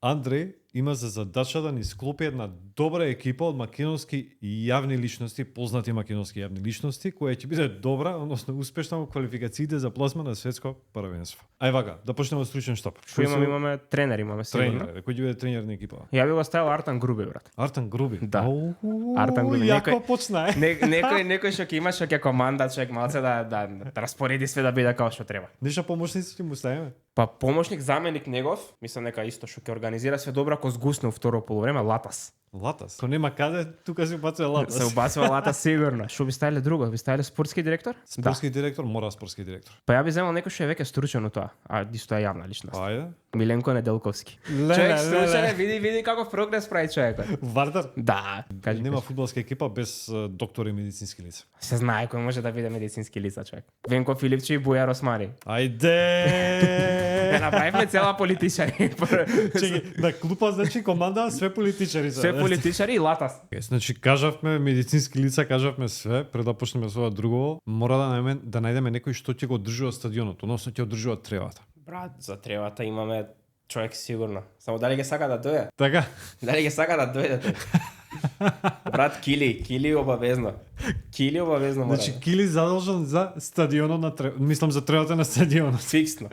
Андреј има за задача да ни склопи една добра екипа од македонски јавни личности, познати македонски јавни личности, која ќе биде добра, односно успешна во квалификациите за пласма на светско првенство. Ај вака, да почнеме од стручен штаб. Што имаме тренер, имаме сигурно. Тренер, кој ќе биде тренер на екипа? Ја би го ставил Артан Груби, брат. Артан Груби. Да. Артан Груби. Јако почна е. Некој што ќе има, што ќе команда, човек малце да распореди све да биде како што треба. Нешто помошници ќе му ставиме? Па помошник, заменик негов, мислам нека исто што ќе организира све добро, ако згусне во второ полувреме, Латас. Латас. Ко нема каде, тука се убацува Латас. Се убацува Латас сигурно. Што би ставиле друго? Би ставиле спортски директор? Спортски директор, мора спортски директор. Па ја би земал некој што е веќе стручен од тоа, а исто е јавна личност. Ајде. Миленко Неделковски. Леле, Човек стручен леле. е, види каков прогрес прави човекот. Вардар. Да, кажи. Нема фудбалска екипа без доктори и медицински лица. Се знае кој може да биде медицински лица, човек. Венко Филипчи и Бујар Османи. Ајде! Не направивме цела политичари. Чеки, на клупа значи команда све политичари се. Све политичари и Латас. Значи кажавме медицински лица, кажавме све, пред да почнеме со ова друго, мора да најдеме некој што ќе го одржува стадионот, односно ќе одржува тревата. Брат, за тревата имаме човек сигурно. Само дали ќе сака да дојде? Така? Дали ќе сака да дојде? Брат, Кили обавезно. Кили обавезно мора. Значи Кили задолжен за стадионот на мислам за тревата на стадионот. Фиксно.